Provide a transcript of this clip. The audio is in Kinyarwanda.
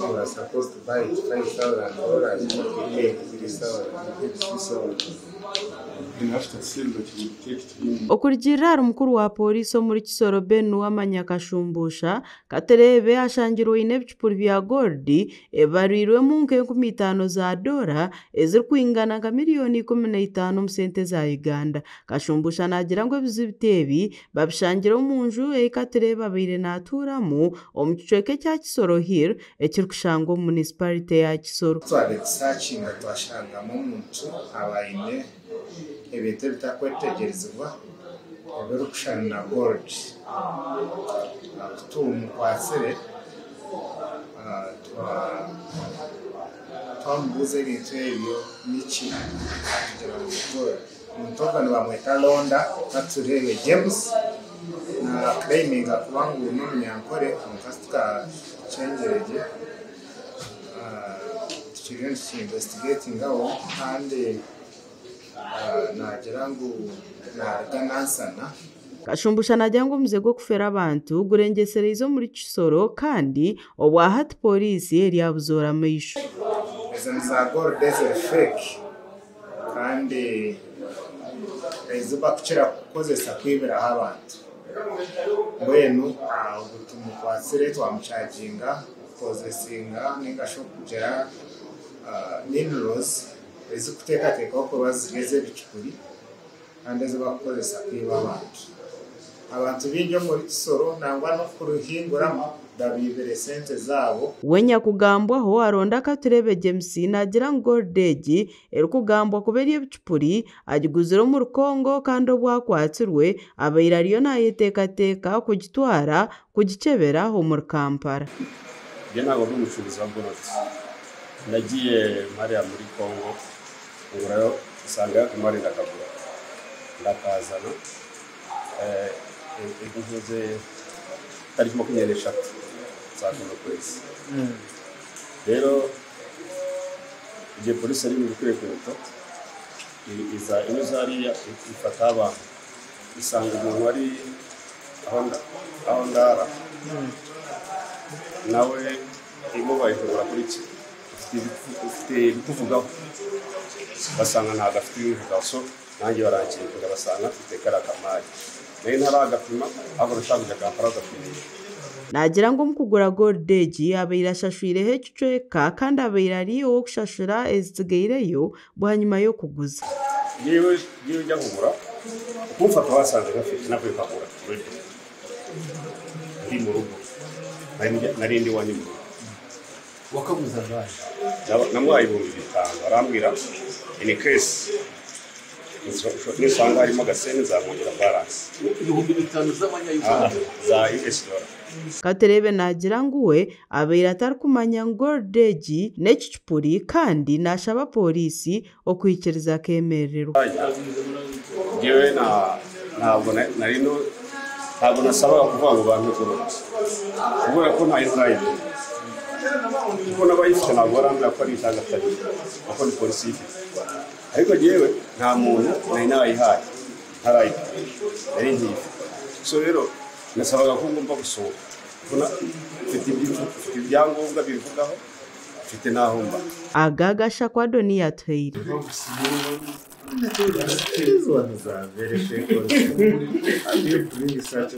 you are supposed to buy it $5,000, but you pay $3,000. Okurigirira omukuru wa polisi omuri Kisoro Benu Amanyakashumbusha Katerebe ashangirwe n'ebicupuri bya goldi ebarirwemu $50,000 ezirikwingana nka $15,000 mu sente za Uganda. Kashumbusha nagira ngu ebizibu ebi babishangira omu nju Katerebe abaire naturamu omu kicweka kya Kisoro Hill ekirikushangwa omu municipality ya Kisoro. Twabesakinga twashangamu omuntu abaine ebintu bitakwetegerezebwa ebirikushana na gold tumukwasire twamubuza ebintu ebyo niki kugira ngo omuntu ogwo nibamweta Londa Katurebe James na claiminga kuba ngu n'omunyankore omukazi tukakyengeregye tukiriyo tukiinvestigatingaho kandi nagira ngu naganansana. Kashumbusha nagira ngu omuze gw'okufera abantu gurengesereize omuri Kisoro kandi obwahati polisi eryabuzoora amaisho. Ezo niza gold eziri fake kandi ezibakukira kukozesa kwibiraho abantu. Mbwenu tumukwasire twamucaginga pozesinga ningasho kugira n'inrozi ezikuteekateekaho kuba zigeze ebicupuri kandi ezibakukozesa kwiba abantu bingi omuri Kisoro nangwa n'okuruhinguramu babibire sente zaabo. Wenya kugambwaho aronda Katurebe James nagira ngu gold egi erikugambwa kuba eri ebicupuri agiguzire omu Rukongo kandi obwakwatirwe abaire ariyo nayeteekateeka kugitwara kugicebera omuri Kampala. Byo ntabwo ndi umucuruzi wa gold. Nagiye hariya muri Kongo ngurayo usanga kumari ndakagura ndakazana eguze tariki 23 za kuno kwezi. Rero igihe polisi ari mu kwerekana iza inozariya ifata abantu isanga umuntu ari aho ndara nawe imubaye kugura kuri iki ufite kuvugaho basanga ntabwo afite ibivugaho so nanjye barankeka basanga afite karakamari nayo ntaragapima ahubwo nashakaga Kampala agapima. Nagira ngo mukugura gold egi abaire ashashwireho ekicweka kandi abaire ari uwo kushashura ezigaireyo bwanyuma yo kuguza. Yewe njya kugura kumfata wasanze gafite nakwiye kugura ndi mu rugo nari ndi wani mu rugo wakaguza ngahe namuhaye $5,000 arambwira in case nisanga harimo agasene zamwongera balance $5,000 z'amanyayuganda za US dollar. Katerebe nagira ngu we abaire atari kumanya gold egi n'ekicupuri kandi nashaba polisi okwikiriza kemererwa. Yewe ntabwo nasabaga kuvuga ngo bantu kubera ko ntayo ntayo kuko n'abayifite ntabwo barambwira ko ari itangatari kuko ni polisi ifite ariko yewe nta muntu nari nayihaye nari ngiye so rero nasabaga ko ngomba gusohoka kuna mfite ibyangombwa bivugaho mfite naho mba agagasha kwa Doniya Twaire. These ones are very fake. I did bring such a